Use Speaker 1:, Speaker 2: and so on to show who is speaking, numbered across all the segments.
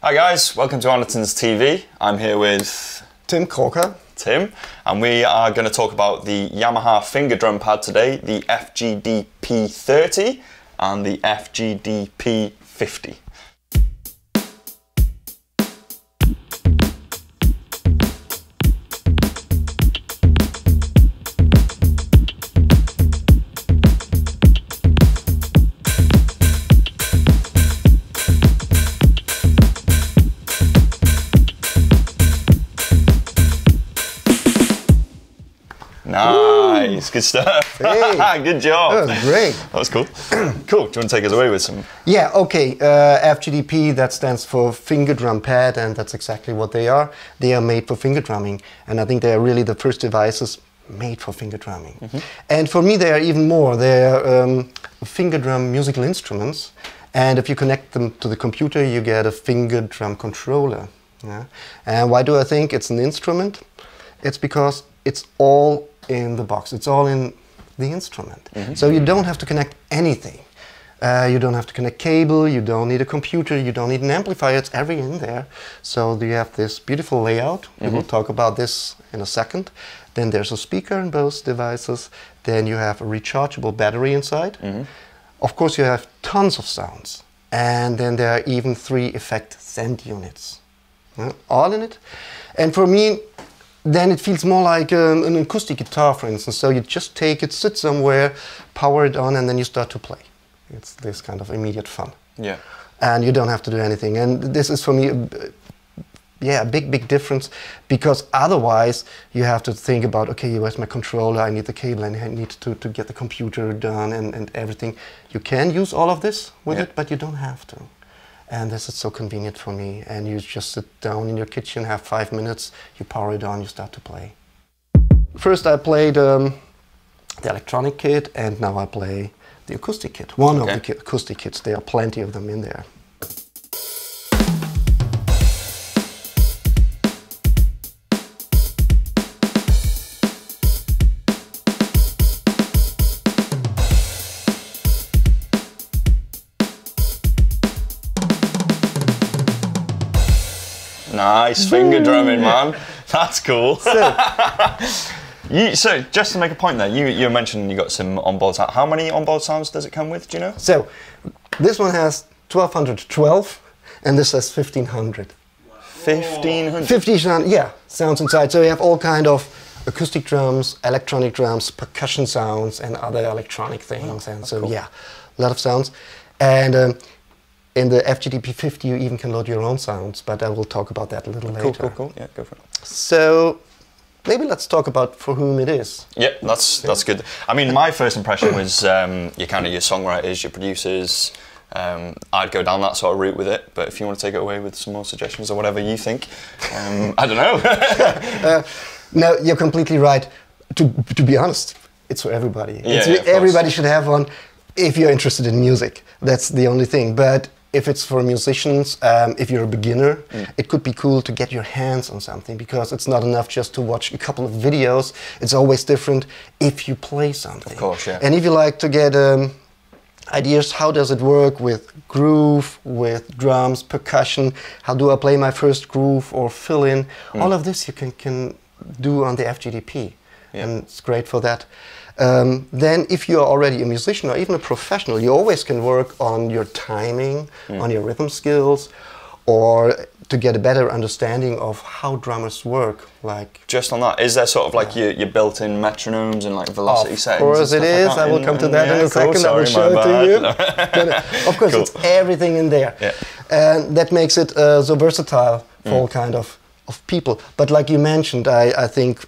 Speaker 1: Hi guys, welcome to Andertons TV. I'm here with
Speaker 2: Tim Crocker.
Speaker 1: Tim, and we are going to talk about the Yamaha finger drum pad today, the FGDP 30 and the FGDP 50. Nice, good stuff.
Speaker 2: Hey.
Speaker 1: Good job.
Speaker 2: That was great.
Speaker 1: That was cool. Cool. Do you want to take us away with some?
Speaker 2: Yeah, okay. FGDP, that stands for finger drum pad, and that's exactly what they are. They are made for finger drumming, and I think they are really the first devices made for finger drumming. And for me, they are even more. They are finger drum musical instruments, and if you connect them to the computer, you get a finger drum controller. Yeah? And why do I think it's an instrument? It's because it's all in the box. It's all in the instrument. So you don't have to connect anything. You don't have to connect cable, you don't need a computer, you don't need an amplifier, it's everything in there. So you have this beautiful layout. We will talk about this in a second. Then there's a speaker in both devices. Then you have a rechargeable battery inside. Of course you have tons of sounds. And then there are even 3 effect send units. All in it. And for me, then it feels more like an acoustic guitar, for instance. So you just take it, sit somewhere, power it on, and then you start to play. It's this kind of immediate fun. Yeah. And you don't have to do anything. And this is for me, a big difference, because otherwise you have to think about, okay, where's my controller? I need the cable, and I need to get the computer done and everything. You can use all of this with it, but you don't have to. And this is so convenient for me, and you just sit down in your kitchen, have 5 minutes, you power it on, you start to play. First I played the electronic kit, and now I play the acoustic kit. One of the acoustic kits, there are plenty of them in there.
Speaker 1: Nice finger drumming, man. That's cool. So just to make a point there, you mentioned you got some onboard sounds. How many onboard sounds does it come with? Do you know?
Speaker 2: So this one has 1212, and this has 1500.
Speaker 1: 1500.
Speaker 2: 1500, yeah, sounds inside. So you have all kind of acoustic drums, electronic drums, percussion sounds, and other electronic things. And so yeah, a lot of sounds. And in the FGDP 50, you even can load your own sounds, but I will talk about that a little later.
Speaker 1: Cool. Yeah, go for it.
Speaker 2: So maybe let's talk about for whom it is.
Speaker 1: Yeah, that's good. I mean, my first impression was your songwriters, your producers. I'd go down that sort of route with it, but if you want to take it away with some more suggestions or whatever you think, I don't know.
Speaker 2: No, you're completely right. To be honest, it's for everybody.
Speaker 1: Yeah,
Speaker 2: everybody should have one if you're interested in music. That's the only thing. But if it's for musicians, if you're a beginner, it could be cool to get your hands on something, because it's not enough just to watch a couple of videos. It's always different if you play something.
Speaker 1: Of course, yeah.
Speaker 2: And if you like to get ideas, how does it work with groove, with drums, percussion, how do I play my first groove or fill in, all of this you can do on the FGDP. And it's great for that. Then if you're already a musician or even a professional, you always can work on your timing, on your rhythm skills, or to get a better understanding of how drummers work. Like,
Speaker 1: just on that, is there sort of like your built-in metronomes and like velocity settings?
Speaker 2: Of course it is. I will come to that in a second. I will show it to you. Of course, it's everything in there. And that makes it so versatile for all kind of people. But like you mentioned, I think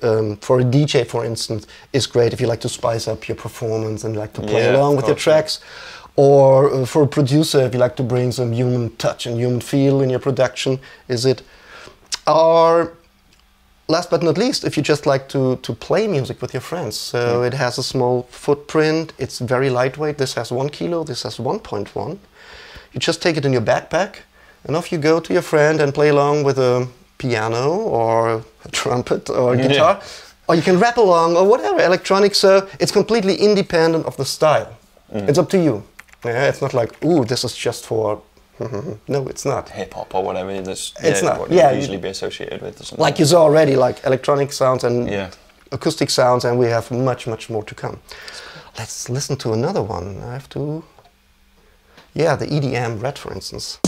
Speaker 2: for a DJ, for instance, it's great if you like to spice up your performance and like to play along with your tracks. Or for a producer, if you like to bring some human touch and human feel in your production, is it? Or last but not least, if you just like to play music with your friends. So it has a small footprint, it's very lightweight. This has 1 kilo, this has 1.1. You just take it in your backpack and off you go to your friend and play along with a piano or a trumpet or a guitar. Or you can rap along or whatever, electronic. So it's completely independent of the style. It's up to you. Yeah, it's not like, ooh, this is just for No, it's not.
Speaker 1: Hip hop or whatever.
Speaker 2: It's not.
Speaker 1: What
Speaker 2: Yeah,
Speaker 1: you usually be associated with. Or something.
Speaker 2: Like you saw already, like electronic sounds and
Speaker 1: yeah.
Speaker 2: acoustic sounds, and we have much, much more to come. Let's listen to another one. I have to. Yeah, the EDM Red, for instance.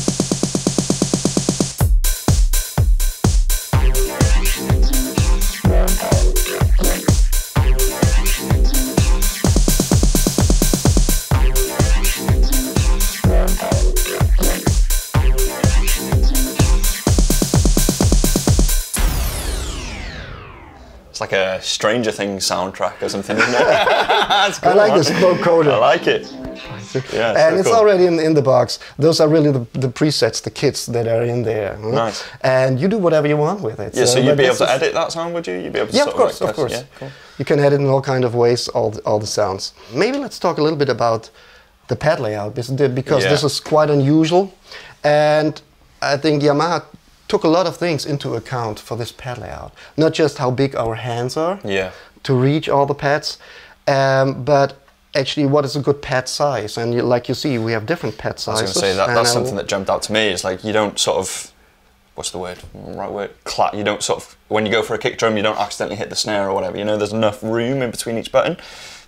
Speaker 1: It's like a Stranger Things soundtrack or something, isn't it? Cool,
Speaker 2: I like this vocoder.
Speaker 1: I like it. Yeah,
Speaker 2: and
Speaker 1: so
Speaker 2: it's
Speaker 1: cool.
Speaker 2: already in the box. Those are really the presets, the kits that are in there.
Speaker 1: Nice.
Speaker 2: And you do whatever you want with it.
Speaker 1: Yeah, so you'd be able to edit that sound, would you? You'd be able to
Speaker 2: yeah,
Speaker 1: sort
Speaker 2: of course,
Speaker 1: like
Speaker 2: of course.
Speaker 1: Yeah, cool.
Speaker 2: You can edit in all kind of ways, all the sounds. Maybe let's talk a little bit about the pad layout, because this is quite unusual. And I think Yamaha took a lot of things into account for this pad layout. Not just how big our hands are to reach all the pads, but actually what is a good pad size. And like you see, we have different pad sizes.
Speaker 1: I was going to say, that's something that jumped out to me. It's like you don't sort of, what's the word, right word? You don't sort of, when you go for a kick drum, you don't accidentally hit the snare or whatever. You know, there's enough room in between each button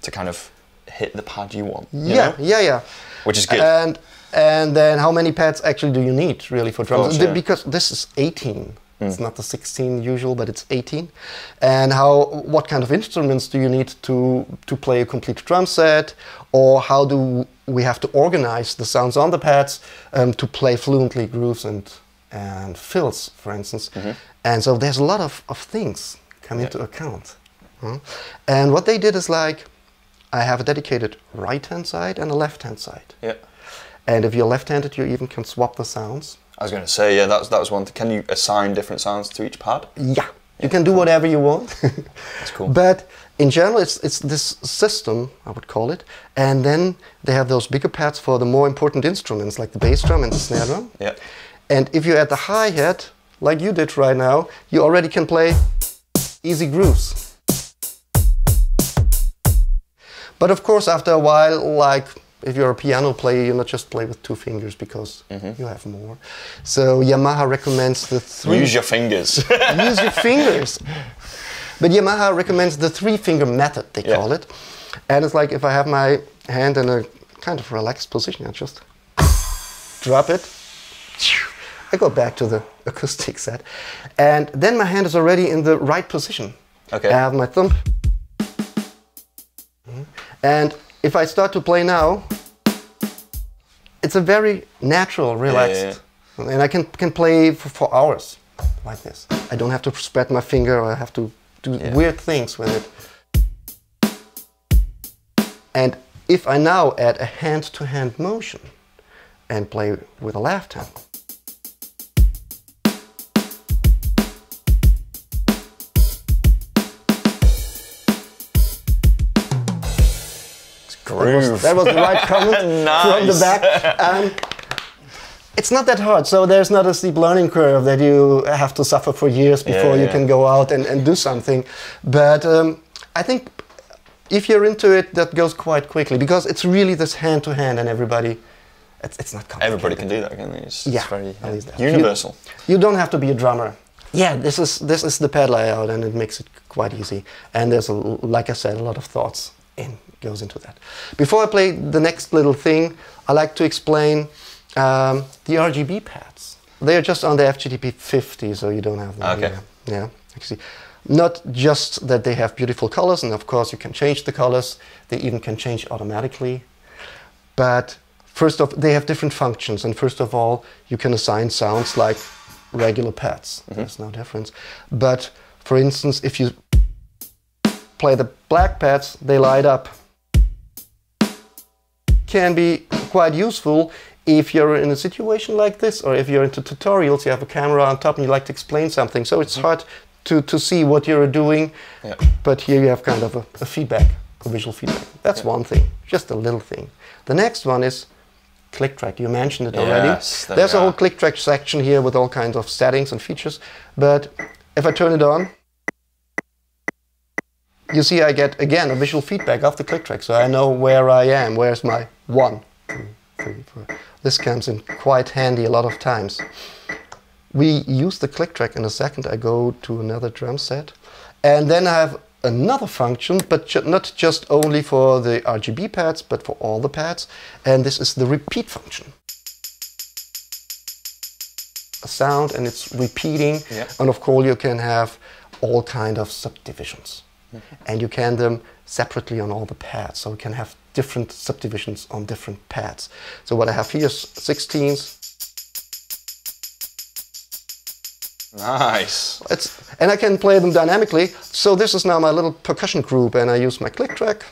Speaker 1: to kind of hit the pad you want. You know? Which is good.
Speaker 2: And then how many pads actually do you need really for drums?
Speaker 1: Course,
Speaker 2: because this is 18. It's not the 16 usual, but it's 18. And what kind of instruments do you need to play a complete drum set? Or how do we have to organize the sounds on the pads to play fluently grooves and fills, for instance? And so there's a lot of things come into account. And what they did is like, I have a dedicated right-hand side and a left-hand side.
Speaker 1: Yeah.
Speaker 2: And if you're left-handed, you even can swap the sounds.
Speaker 1: I was going to say, yeah, that was one thing. Can you assign different sounds to each pad?
Speaker 2: Yeah, you can do whatever you want.
Speaker 1: That's cool.
Speaker 2: But in general, it's this system, I would call it. And then they have those bigger pads for the more important instruments, like the bass drum and the snare drum.
Speaker 1: Yeah.
Speaker 2: And if you're at the hi-hat, like you did right now, you already can play easy grooves. But of course, after a while, like if you're a piano player, you not just play with 2 fingers because you have more. So Yamaha recommends the 3...
Speaker 1: Use your fingers.
Speaker 2: Use your fingers. But Yamaha recommends the 3-finger method, they call it. And it's like if I have my hand in a kind of relaxed position, I just drop it. I go back to the acoustic set. And then my hand is already in the right position.
Speaker 1: Okay.
Speaker 2: I have my thumb. And if I start to play now, it's a very natural, relaxed, and I can play for hours like this. I don't have to spread my finger or I have to do weird things with it. And if I now add a hand-to-hand motion and play with a left hand, that was the right comment from the back. It's not that hard, so there's not a steep learning curve that you have to suffer for years before you can go out and do something. But I think if you're into it, that goes quite quickly because it's really this hand-to-hand and everybody, it's not complicated.
Speaker 1: Everybody can do that, can they? It's very universal.
Speaker 2: You don't have to be a drummer. Yeah, this is the pad layout and it makes it quite easy. And there's, like I said, a lot of thoughts goes into that. Before I play the next little thing, I like to explain the RGB pads. They are just on the FGDP 50, so you don't have them here. Yeah, actually, not just that they have beautiful colors, and of course you can change the colors. They even can change automatically. But first off, they have different functions, and first of all, you can assign sounds like regular pads. There's no difference. But for instance, if you play the black pads, they light up. Can be quite useful if you're in a situation like this, or if you're into tutorials, you have a camera on top and you like to explain something. So it's hard to see what you're doing, but here you have kind of a feedback, a visual feedback. That's one thing, just a little thing. The next one is click track. You mentioned it already. There's a whole click track section here with all kinds of settings and features, but if I turn it on, you see I get, again, a visual feedback of the click track, so I know where I am, where's my 1, 3, 4. This comes in quite handy a lot of times. We use the click track in a second. I go to another drum set. And then I have another function, but not just only for the RGB pads, but for all the pads. And this is the repeat function. A sound and it's repeating. Yeah. And of course you can have all kind of subdivisions. And you can them separately on all the pads. So you can have different subdivisions on different pads. So what I have here is 16s.
Speaker 1: Nice.
Speaker 2: And I can play them dynamically. So this is now my little percussion group, and I use my click track.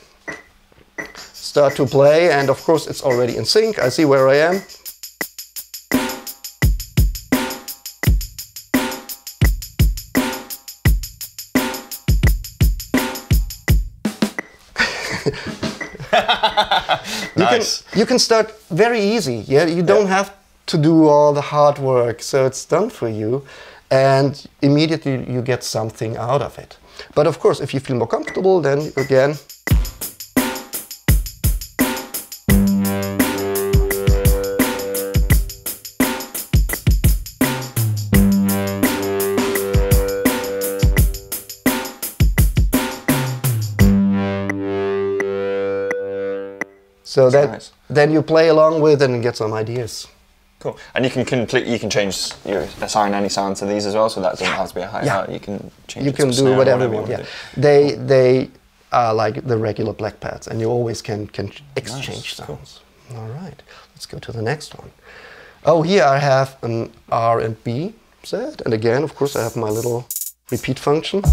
Speaker 2: Start to play, and of course it's already in sync. I see where I am.
Speaker 1: Nice.
Speaker 2: You can start very easy. Yeah, you don't have to do all the hard work, so it's done for you, and immediately you get something out of it. But of course, if you feel more comfortable, then again. So that then you play along with it and get some ideas.
Speaker 1: Cool. And you can change assign any sound to these as well, so that doesn't have to be a hi-hat. You can change.
Speaker 2: You can do whatever you want. Yeah, they are like the regular black pads, and you always can exchange sounds. Cool. All right, let's go to the next one. Oh, here I have an R&B set, and again, of course, I have my little repeat function.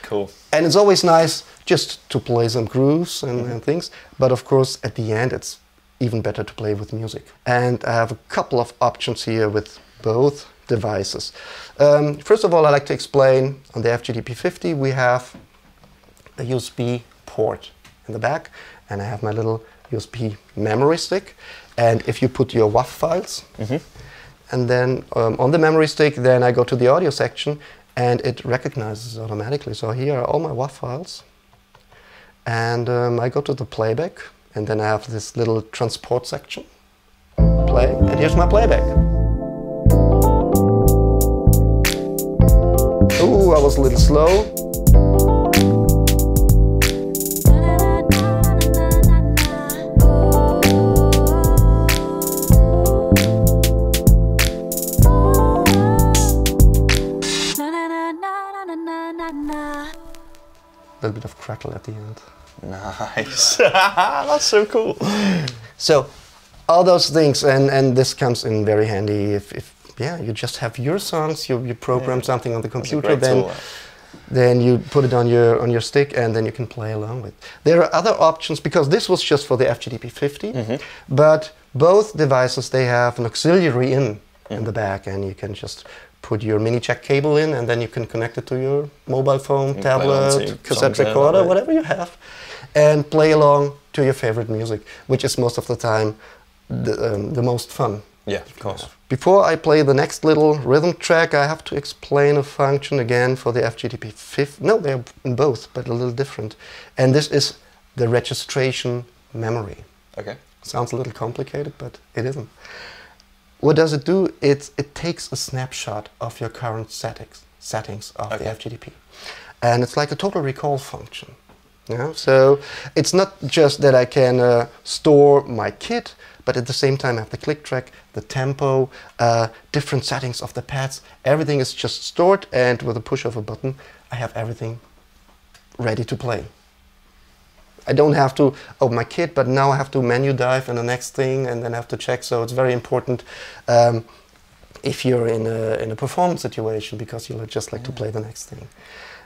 Speaker 1: Cool.
Speaker 2: And it's always nice just to play some grooves and things, but of course at the end it's even better to play with music. And I have a couple of options here with both devices. First of all, I like to explain on the FGDP 50 we have a USB port in the back, and I have my little USB memory stick. And if you put your WAV files, and then on the memory stick, then I go to the audio section, and it recognizes automatically. So here are all my WAV files. And I go to the playback, and then I have this little transport section. Play, and here's my playback. Ooh, I was a little slow. A little bit of crackle at the end.
Speaker 1: Nice. That's so cool.
Speaker 2: So all those things, and this comes in very handy if you just have your songs, you program something on the computer, then you put it on your stick, and then you can play along with. There are other options, because this was just for the FGDP 50, but both devices, they have an auxiliary in the back, and you can just put your mini jack cable in, and then you can connect it to your mobile phone, tablet, cassette recorder, whatever you have, and play along to your favorite music, which is most of the time the most fun.
Speaker 1: Yeah, of course.
Speaker 2: Before I play the next little rhythm track, I have to explain a function again for the FGDP 50. No, they're in both, but a little different. And this is the registration memory.
Speaker 1: Okay.
Speaker 2: Sounds a little complicated, but it isn't. What does it do? It takes a snapshot of your current settings of the FGDP. And it's like a total recall function. Yeah? So it's not just that I can store my kit, but at the same time I have the click track, the tempo, different settings of the pads. Everything is just stored, and with a push of a button, I have everything ready to play. I don't have to open my kit, but now I have to menu dive in the next thing, and then have to check. So it's very important if you're in a performance situation, because you'll just like to play the next thing.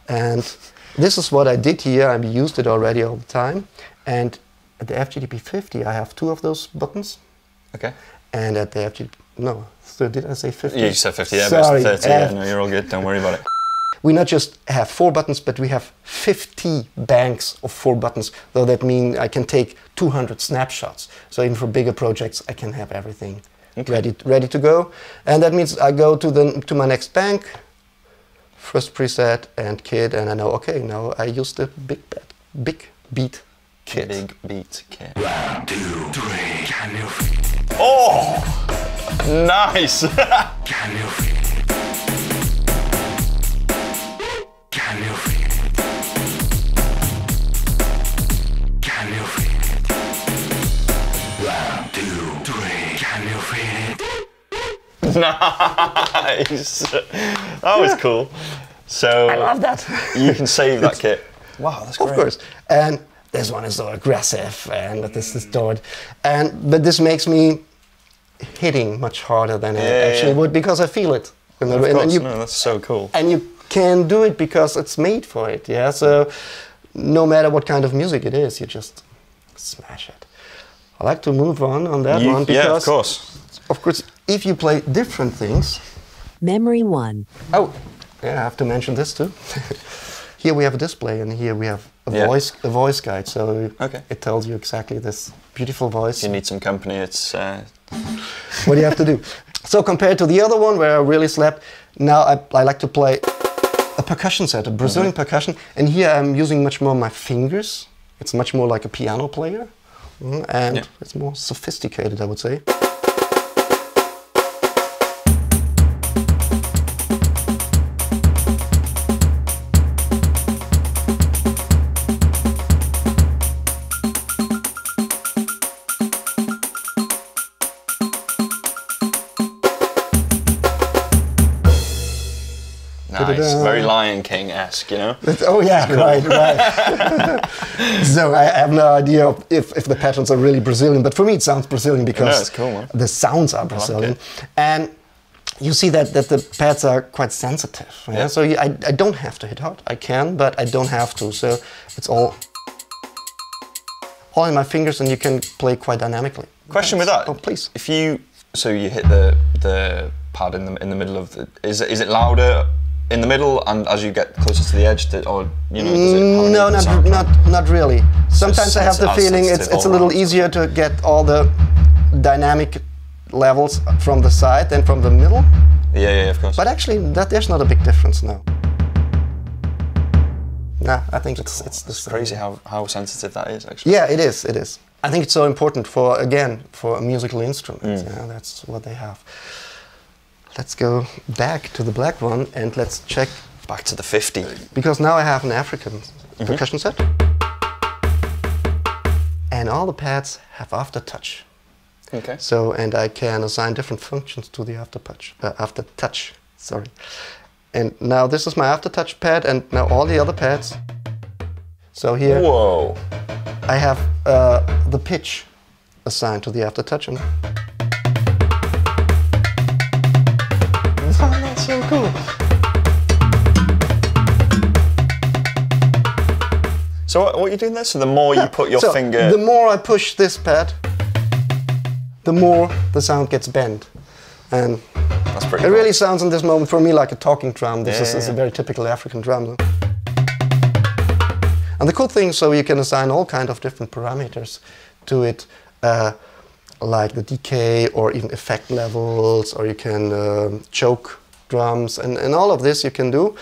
Speaker 2: And this is what I did here. I've used it already all the time. And at the FGDP 50, I have 2 of those buttons. Okay. And at the FGDP, no, so did I say 50?
Speaker 1: Yeah, you said 50, yeah,
Speaker 2: sorry,
Speaker 1: but it's 30, yeah, no, you're all good, don't worry about it.
Speaker 2: We not just have 4 buttons, but we have 50 banks of 4 buttons. So that means I can take 200 snapshots. So even for bigger projects, I can have everything ready to go. And that means I go to my next bank. first preset and kit, and I know, okay, now I use the Bigbeat Kit.
Speaker 1: Bigbeat Kit.
Speaker 3: 1, 2, 3, can you
Speaker 1: Oh! Nice!
Speaker 3: Can you feel it? Can you feel it? Can you feel it? 1, 2, 3, can you feel it?
Speaker 1: Nice! That was cool. So
Speaker 2: I love that.
Speaker 1: you can save that kit. Wow, that's great.
Speaker 2: Of course. And this one is so aggressive and this is distorted. But this makes me hitting much harder than I actually would because I feel it.
Speaker 1: Of course, no, that's so cool.
Speaker 2: And you can do it because it's made for it, yeah? So no matter what kind of music it is, you just smash it. I like to move on that one because,
Speaker 1: yeah, of course.
Speaker 2: Of course, if you play different things.
Speaker 4: Memory 1.
Speaker 2: Oh, yeah, I have to mention this too. Here we have a display, and here we have a voice guide. So it tells you exactly this beautiful voice.
Speaker 1: If you need some company, it's
Speaker 2: what do you have to do? So compared to the other one where I really slept, now I like to play a percussion set, a Brazilian percussion, and here I'm using much more my fingers. It's much more like a piano player, and it's more sophisticated, I would say.
Speaker 1: Nice, very Lion King-esque, you know?
Speaker 2: Oh yeah, right. So I have no idea if the patterns are really Brazilian, but for me it sounds Brazilian because
Speaker 1: it's cool, man.
Speaker 2: The sounds are Brazilian. And you see that the pads are quite sensitive. Yeah? So I don't have to hit hard. I can, but I don't have to. So it's all in my fingers, and you can play quite dynamically.
Speaker 1: Question with that.
Speaker 2: Oh, please.
Speaker 1: If you hit the pad in the middle of the, is it louder in the middle and as you get closer to the edge, or you know? Does it
Speaker 2: no, not really. Sometimes I have the feeling it's a little easier to get all the dynamic levels from the side than from the middle.
Speaker 1: Yeah, of course.
Speaker 2: But actually, there's not a big difference now. Nah, I think it's
Speaker 1: It's crazy how sensitive that is, actually.
Speaker 2: Yeah, it is. I think it's so important for a musical instrument. Yeah, that's what they have. Let's go back to the black one and let's check.
Speaker 1: Back to the 50.
Speaker 2: Because now I have an African percussion set. And all the pads have Aftertouch.
Speaker 1: Okay.
Speaker 2: So, and I can assign different functions to the Aftertouch, sorry. And now this is my Aftertouch pad, and now all the other pads. So here,
Speaker 1: whoa,
Speaker 2: I have the pitch assigned to the Aftertouch. And
Speaker 1: that's so cool. So what are you doing there? So the more you put your finger...
Speaker 2: The more I push this pad, the more the sound gets bent. And
Speaker 1: that's pretty
Speaker 2: it
Speaker 1: cool.
Speaker 2: really sounds in this moment for me like a talking drum. This is a very typical African drum. And the cool thing, so you can assign all kind of different parameters to it, like the decay or even effect levels, or you can choke drums, and all of this you can do.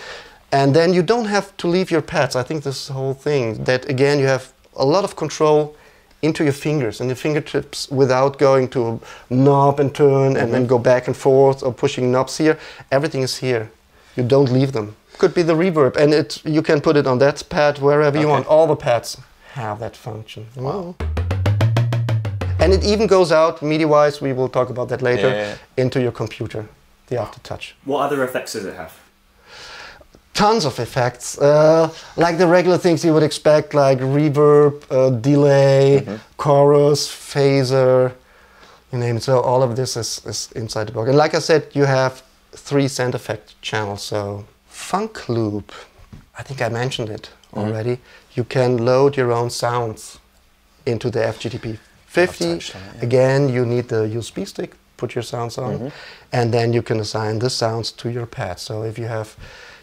Speaker 2: And then you don't have to leave your pads. I think this whole thing, that again you have a lot of control into your fingers and your fingertips without going to a knob and turn and then go back and forth or pushing knobs here. Everything is here. You don't leave them. Could be the reverb, and you can put it on that pad wherever you want. All the pads have that function.
Speaker 1: Wow.
Speaker 2: And it even goes out MIDI-wise, we will talk about that later, into your computer, the Aftertouch.
Speaker 5: What other effects does it have?
Speaker 2: Tons of effects, like the regular things you would expect, like reverb, delay, chorus, phaser, you name it. So all of this is inside the box. And like I said, you have 3 sound effect channels. So funk loop, I think I mentioned it already. You can load your own sounds into the FGDP 50. Again, you need the USB stick, put your sounds on, and then you can assign the sounds to your pad. So if you have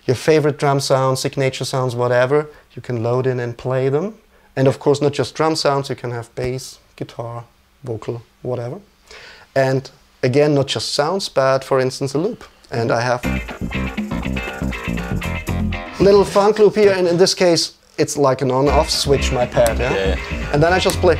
Speaker 2: your favorite drum sounds, signature sounds, whatever, you can load in and play them. And of course, not just drum sounds, you can have bass, guitar, vocal, whatever. And again, not just sounds, but for instance, a loop. And I have little funk loop here, and in this case, it's like an on-off switch, my pad, yeah?
Speaker 1: Yeah.
Speaker 2: And then I just play.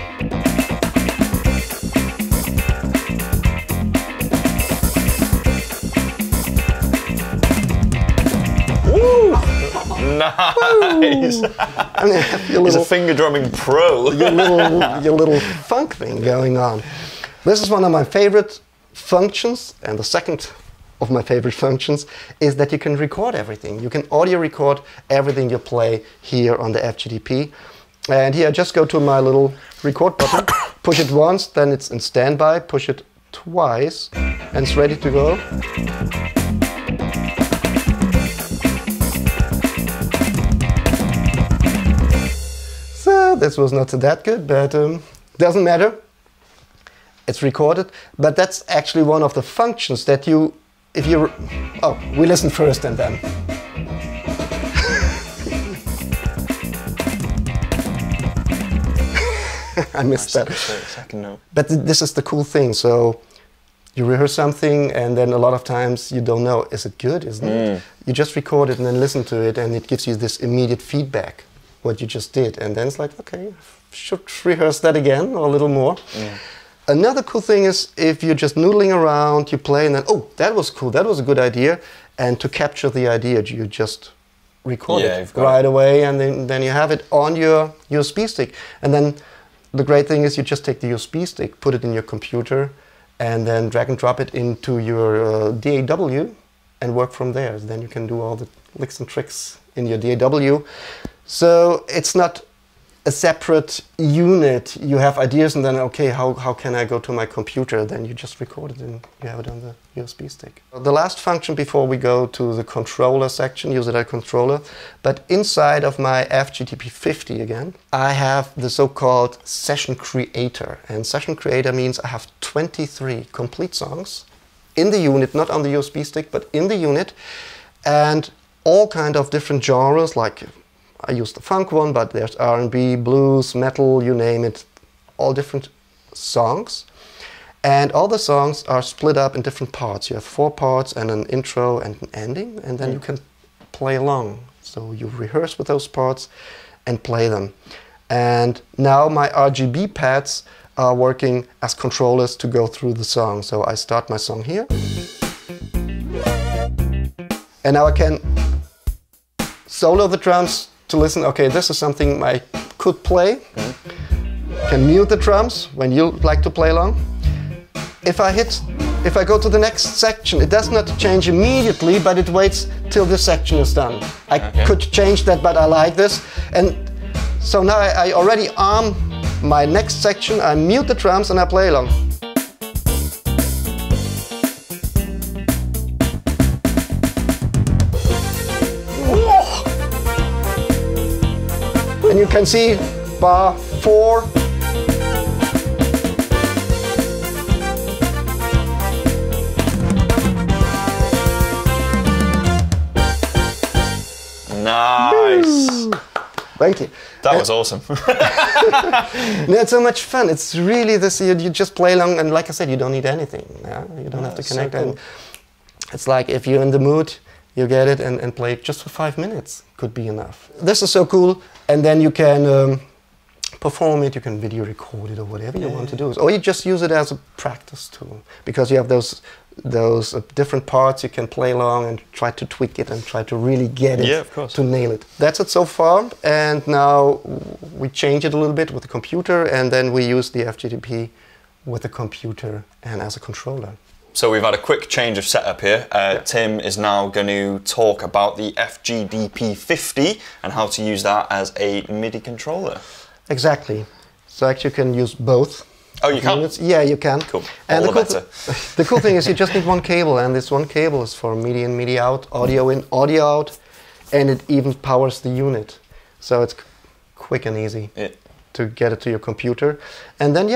Speaker 1: Nice!
Speaker 2: And you have your
Speaker 1: He's a
Speaker 2: little,
Speaker 1: finger drumming pro.
Speaker 2: your little funk thing going on. This is one of my favorite functions, and the second of my favorite functions is that you can record everything. You can audio record everything you play here on the FGDP. And here I just go to my little record button, push it once, then it's in standby, push it twice, and it's ready to go. So this was not that good, but doesn't matter. It's recorded, but that's actually one of the functions that you, if you, oh, we listen first and then. I missed that.
Speaker 1: Second note.
Speaker 2: But this is the cool thing. So you rehearse something, and then a lot of times you don't know, is it good, isn't it? You just record it and then listen to it, and it gives you this immediate feedback, what you just did. And then it's like, okay, should rehearse that again or a little more. Another cool thing is if you're just noodling around, you play and then, oh, that was cool, that was a good idea. And to capture the idea, you just record it right away, and then you have it on your USB stick. And then the great thing is you just take the USB stick, put it in your computer, and then drag and drop it into your DAW and work from there. Then you can do all the licks and tricks in your DAW. So it's not a separate unit. You have ideas and then, okay, how can I go to my computer? Then you just record it and you have it on the USB stick. The last function before we go to the controller section, use it as a controller, but inside of my FGDP 50 again, I have the so-called Session Creator. And Session Creator means I have 23 complete songs in the unit, not on the USB stick, but in the unit, and all kind of different genres, like I use the funk one, but there's R&B, blues, metal, you name it, all different songs. And all the songs are split up in different parts. You have 4 parts and an intro and an ending, and then you can play along. So you rehearse with those parts and play them. And now my RGB pads are working as controllers to go through the song. So I start my song here. And now I can solo the drums to listen, okay, this is something I could play. Can mute the drums when you like to play along. If I go to the next section, it does not change immediately, but it waits till this section is done. I could change that, but I like this. And so now I already arm my next section, I mute the drums and I play along. And you can see bar 4.
Speaker 1: Nice.
Speaker 2: Thank you.
Speaker 1: That was awesome.
Speaker 2: It's so much fun. It's really this, you just play along, and like I said, you don't need anything. Yeah? You don't have to connect. So cool. And it's like if you're in the mood, you get it and play it just for 5 minutes. Could be enough. This is so cool. And then you can perform it, you can video record it or whatever you want to do. Or you just use it as a practice tool. Because you have those different parts you can play along and try to tweak it and try to really get it to nail it. That's it so far. And now we change it a little bit with the computer, and then we use the FGDP with the computer and as a controller.
Speaker 1: So we've had a quick change of setup here. Tim is now going to talk about the FGDP 50 and how to use that as a MIDI controller.
Speaker 2: Exactly. So actually you can use both.
Speaker 1: Oh, you can?
Speaker 2: Yeah, you can.
Speaker 1: Cool.
Speaker 2: And
Speaker 1: all the better.
Speaker 2: The cool thing is you just need one cable, and this one cable is for MIDI in, MIDI out, audio in, audio out, and it even powers the unit. So it's quick and easy to get it to your computer. And then,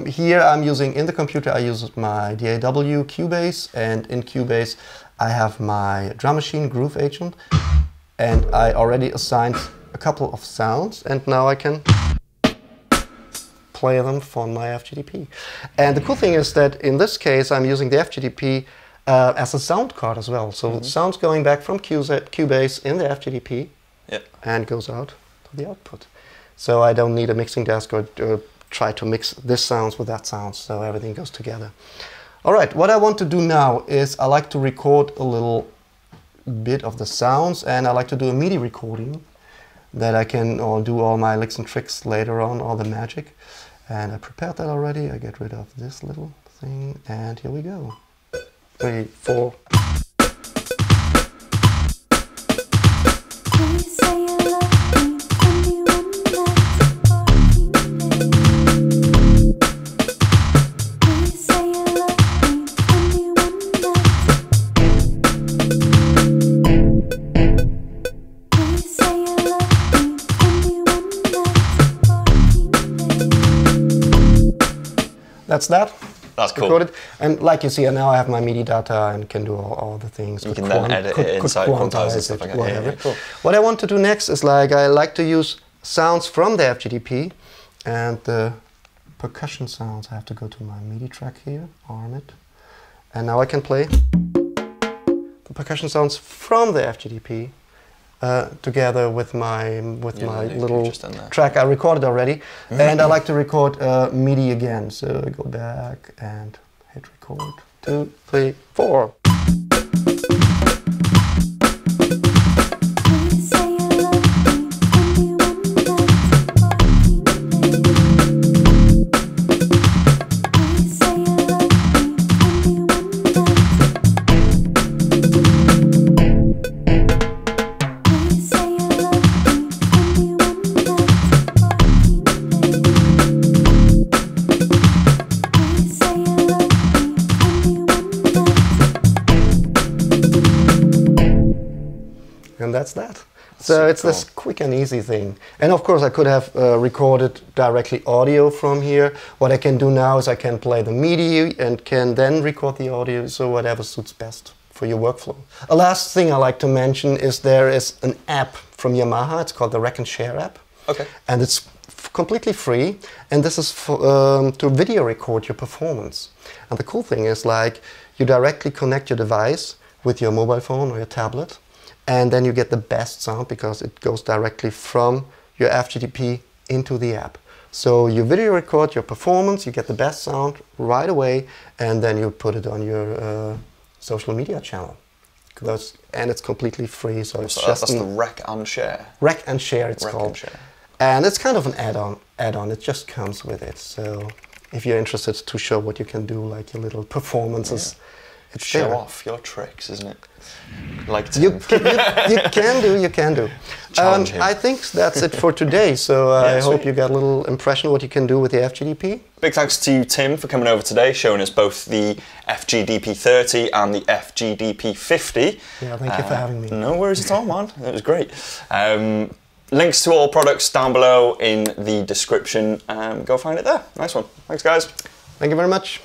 Speaker 2: here I'm using, in the computer, I use my DAW Cubase, and in Cubase I have my drum machine Groove Agent, and I already assigned a couple of sounds, and now I can play them for my FGDP. And the cool thing is that in this case I'm using the FGDP as a sound card as well. So sound's going back from Cubase in the FGDP and goes out to the output. So I don't need a mixing desk or try to mix this sounds with that sound, so everything goes together. All right, what I want to do now is I like to record a little bit of the sounds, and I like to do a MIDI recording that I can do all my licks and tricks later on, all the magic. And I prepared that already. I get rid of this little thing, and here we go. 3, 4. That's that.
Speaker 1: That's cool.
Speaker 2: Recorded. And like you see, now I have my MIDI data and can do all the things.
Speaker 1: You can then edit it inside, quantize and stuff like that.
Speaker 2: Whatever.
Speaker 1: Yeah, cool.
Speaker 2: What I want to do next is I like to use sounds from the FGDP, and the percussion sounds. I have to go to my MIDI track here, arm it, and now I can play the percussion sounds from the FGDP. Together with my little track I recorded already, and I like to record MIDI again. So I go back and hit record. 2, 3, 4. And that's that. So it's this quick and easy thing. And of course I could have recorded directly audio from here. What I can do now is I can play the MIDI and can then record the audio, so whatever suits best for your workflow. A last thing I like to mention is there is an app from Yamaha. It's called the Rec'n'Share App. Okay. And it's completely free. And this is for, to video record your performance. And the cool thing is you directly connect your device with your mobile phone or your tablet. And then you get the best sound because it goes directly from your FGDP into the app. So you video record your performance, you get the best sound right away, and then you put it on your social media channel. And it's completely free, so it's
Speaker 1: that's the Rec'n'Share.
Speaker 2: Rec'n'Share it's called. And it's kind of an add-on, it just comes with it. So if you're interested to show what you can do, like your little performances, it's
Speaker 1: show off your tricks, isn't it? Like
Speaker 2: you can do. I think that's it for today. So I hope you got a little impression of what you can do with the FGDP.
Speaker 1: Big thanks to Tim for coming over today, showing us both the FGDP 30 and the FGDP 50.
Speaker 2: Yeah, thank you for having me.
Speaker 1: No worries at all, man. It was great. Links to all products down below in the description. Go find it there. Nice one. Thanks, guys.
Speaker 2: Thank you very much.